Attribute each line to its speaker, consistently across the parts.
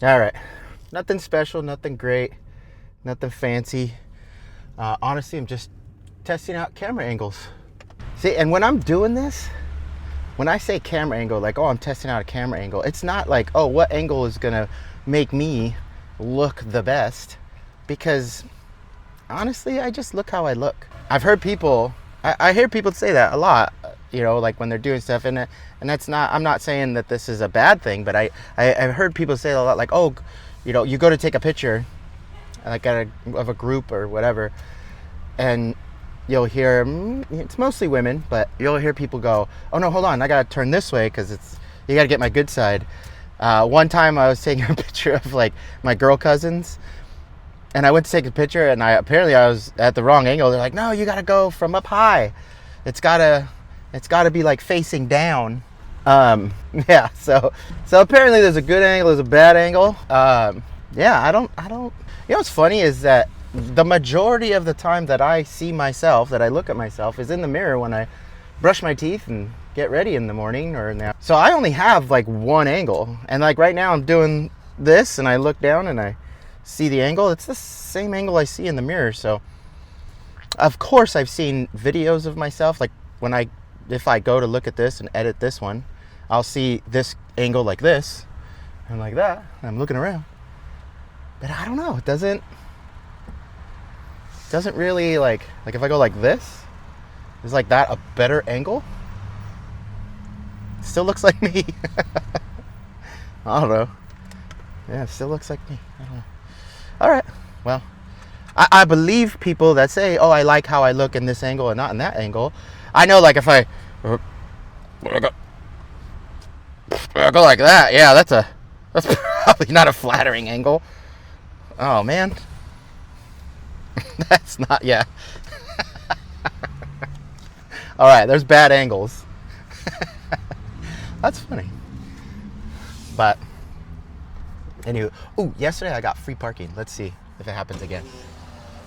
Speaker 1: All right. Nothing special, nothing great, nothing fancy. Honestly, I'm just testing out camera angles. See, and when I'm doing this, when I say camera angle, like, oh, I'm testing out a camera angle, it's not like, oh, what angle is gonna make me look the best? Because honestly, I just look how I look. I've heard people, I hear people say that a lot, like when they're doing stuff, and that's not, I'm not saying that this is a bad thing, but I've heard people say a lot, like, oh, you go to take a picture, like of a group or whatever, and you'll hear, it's mostly women, but you'll hear people go, oh no, hold on, I gotta turn this way because you gotta get my good side. One time I was taking a picture of like my girl cousins, and I went to take a picture, and apparently I was at the wrong angle. They're like, no, you gotta go from up high. It's gotta be like facing down. Yeah, so apparently there's a good angle, there's a bad angle. Yeah, I don't, what's funny is that the majority of the time that I see myself, that I look at myself, is in the mirror when I brush my teeth and get ready in the morning or in the. So I only have like one angle, and like right now I'm doing this, and I look down and I see the angle. It's the same angle I see in the mirror. So of course I've seen videos of myself, like if I go to look at this and edit this one, I'll see this angle like this and like that, and I'm looking around, but I don't know, it doesn't really like if I go like this, is like that a better angle? Still looks like me. I don't know. Yeah, it still looks like me. I don't know. All right. Well, I believe people that say, oh, I like how I look in this angle and not in that angle. I know, like if I go like that, yeah, that's probably not a flattering angle. Oh man. That's not, yeah. All right, there's bad angles. That's funny. But anyway, yesterday I got free parking. Let's see if it happens again.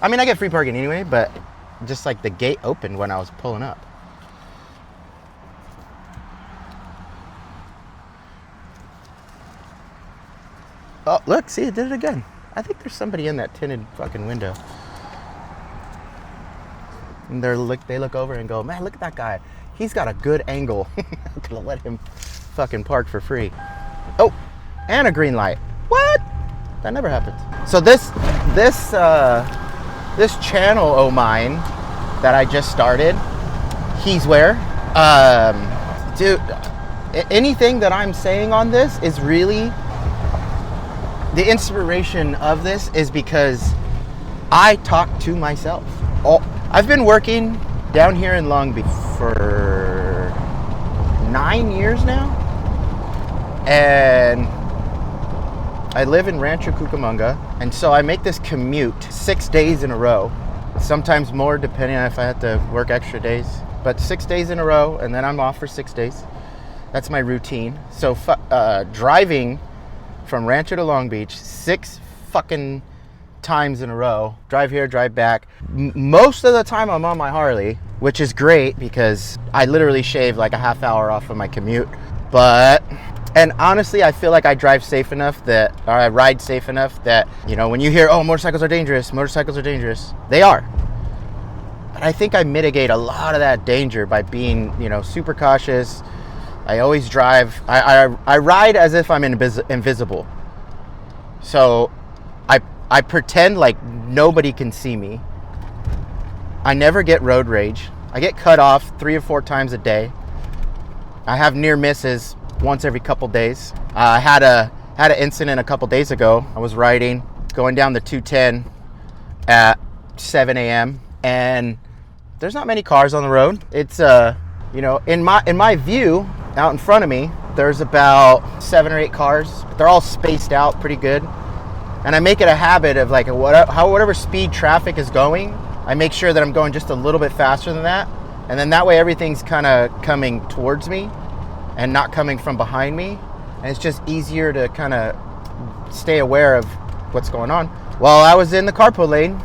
Speaker 1: I mean, I get free parking anyway, but just like the gate opened when I was pulling up. Oh, look, see, it did it again. I think there's somebody in that tinted fucking window. And they look over and go, man, look at that guy. He's got a good angle. I'm gonna let him fucking park for free. Oh, and a green light. What? That never happens. So this channel of mine that I just started, he's where, dude, anything that I'm saying on this is really, the inspiration of this is because I talk to myself. I've been working down here in Long Beach for 9 years now, and I live in Rancho Cucamonga, and so I make this commute 6 days in a row, sometimes more depending on if I have to work extra days, but 6 days in a row, and then I'm off for 6 days. That's my routine. So driving from Rancho to Long Beach 6 fucking times in a row, drive here, drive back. Most of the time I'm on my Harley, which is great because I literally shave like a half hour off of my commute. And honestly, I feel like I drive safe enough or I ride safe enough that, when you hear, oh, motorcycles are dangerous, they are. But I think I mitigate a lot of that danger by being, super cautious. I always drive, I ride as if I'm invisible. So I pretend like nobody can see me. I never get road rage. I get cut off 3 or 4 times a day. I have near misses once every couple days. I had an incident a couple days ago. I was riding, going down the 210 at 7 a.m. and there's not many cars on the road. It's in my view out in front of me, there's about 7 or 8 cars, but they're all spaced out pretty good. And I make it a habit of like whatever speed traffic is going, I make sure that I'm going just a little bit faster than that. And then that way everything's kind of coming towards me and not coming from behind me. And it's just easier to kind of stay aware of what's going on. Well, I was in the carpool lane.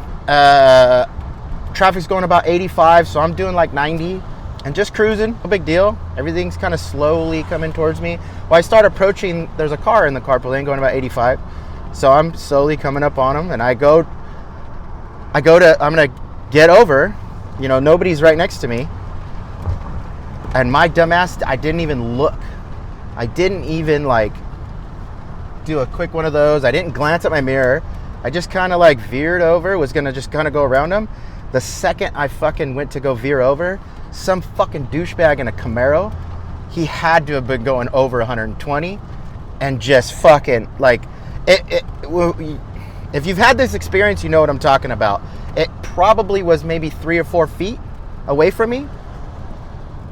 Speaker 1: Traffic's going about 85, so I'm doing like 90. and just cruising, no big deal. Everything's kind of slowly coming towards me. Well, I start approaching, there's a car in the carpool lane going about 85. So I'm slowly coming up on him, and I'm gonna get over, nobody's right next to me. And my dumbass, I didn't even look. I didn't even do a quick one of those. I didn't glance at my mirror. I just kind of veered over, was gonna just kind of go around him. The second I fucking went to go veer over, some fucking douchebag in a Camaro, he had to have been going over 120 and just fucking if you've had this experience, you know what I'm talking about. It probably was maybe 3 or 4 feet away from me,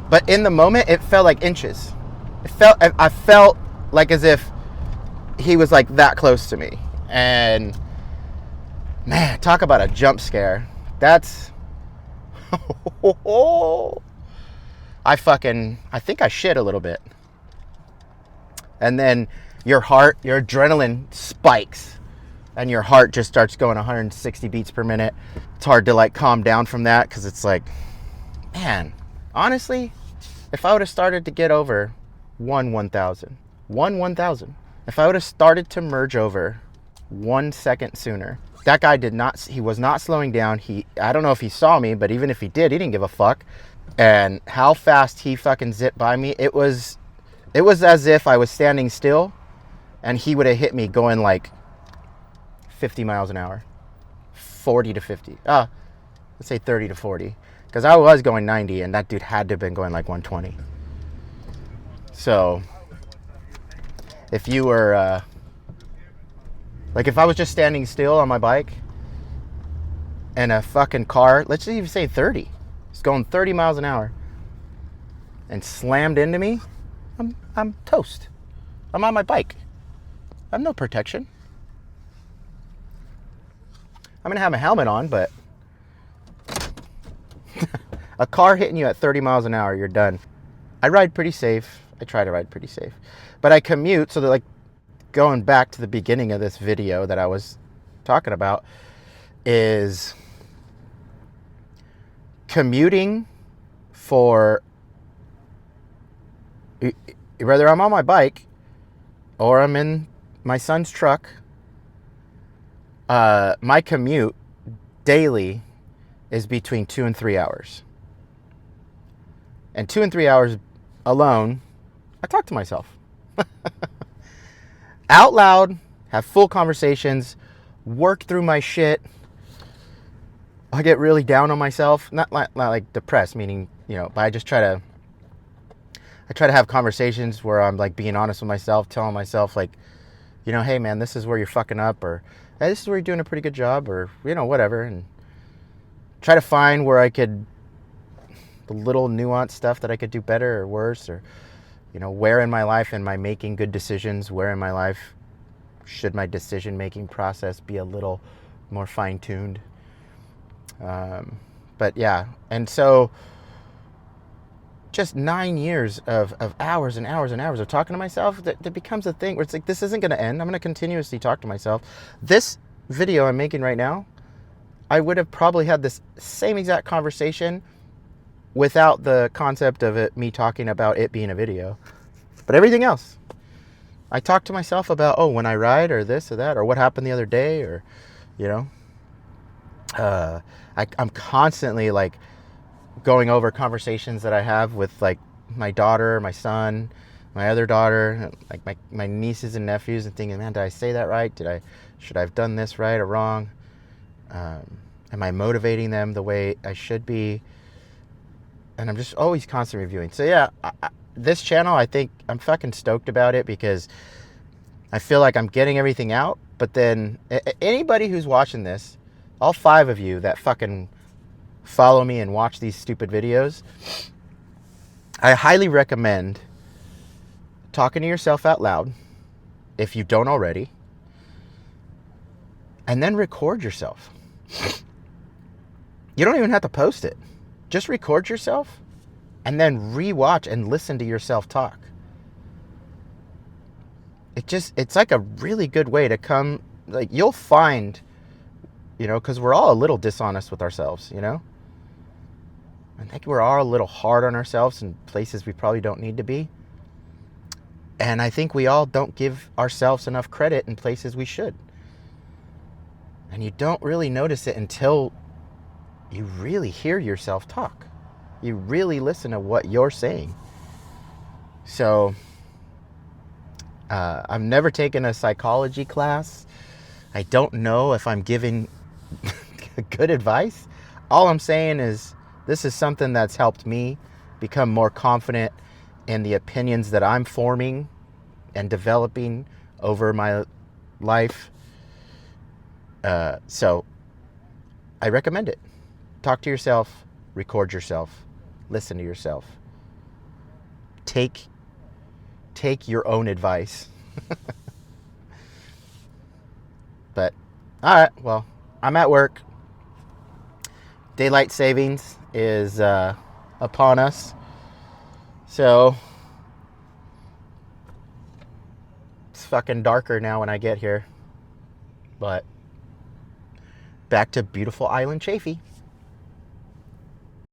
Speaker 1: but in the moment it felt like inches. I felt like as if he was that close to me. And man, talk about a jump scare. That's I think I shit a little bit. And then your adrenaline spikes, and your heart just starts going 160 beats per minute. It's hard to calm down from that, because it's man, honestly, if I would have started to get over 1,000, if I would have started to merge over 1 second sooner, that guy he was not slowing down. I don't know if he saw me, but even if he did, he didn't give a fuck. And how fast he fucking zipped by me, it was as if I was standing still and he would have hit me going 50 miles an hour, 40 to 50. Let's say 30 to 40, because I was going 90 and that dude had to have been going 120. So if you were if I was just standing still on my bike and a fucking car, let's just even say 30, it's going 30 miles an hour and slammed into me, I'm toast. I'm on my bike. I have no protection. I'm gonna have a helmet on, but a car hitting you at 30 miles an hour, you're done. I ride pretty safe. I try to ride pretty safe, but I commute. So that going back to the beginning of this video that I was talking about is commuting for, whether I'm on my bike or I'm in my son's truck, my commute daily is between 2 and 3 hours. And 2 and 3 hours alone, I talk to myself. Out loud, have full conversations, work through my shit. I get really down on myself, not depressed, meaning, but I try to have conversations where I'm being honest with myself, telling myself hey man, this is where you're fucking up, or hey, this is where you're doing a pretty good job, or whatever, and try to find where the little nuanced stuff that I could do better or worse, or where in my life am I making good decisions, where in my life should my decision making process be a little more fine-tuned. But yeah, and so just 9 years of hours and hours and hours of talking to myself, that becomes a thing where it's this isn't going to end. I'm going to continuously talk to myself. This video I'm making right now, I would have probably had this same exact conversation without the concept of me talking about it being a video. But everything else, I talk to myself about, when I ride, or this or that, or what happened the other day, or I'm constantly going over conversations that I have with my daughter, my son, my other daughter, my nieces and nephews, and thinking, man, did I say that right? Should I have done this right or wrong? Am I motivating them the way I should be? And I'm just always constantly reviewing. So yeah, this channel, I think I'm fucking stoked about it, because I feel like I'm getting everything out. But then anybody who's watching this, all 5 of you that fucking follow me and watch these stupid videos, I highly recommend talking to yourself out loud, if you don't already, and then record yourself. You don't even have to post it. Just record yourself and then rewatch and listen to yourself talk. It's a really good way to come, you'll find, because we're all a little dishonest with ourselves, I think we're all a little hard on ourselves in places we probably don't need to be. And I think we all don't give ourselves enough credit in places we should. And you don't really notice it until you really hear yourself talk. You really listen to what you're saying. So, I've never taken a psychology class. I don't know if I'm giving good advice. All I'm saying is this is something that's helped me become more confident in the opinions that I'm forming and developing over my life. So I recommend it. Talk to yourself, record yourself, listen to yourself. Take your own advice. But, all right, well, I'm at work. Daylight savings is upon us. So it's fucking darker now when I get here. But back to beautiful Island Chaffee.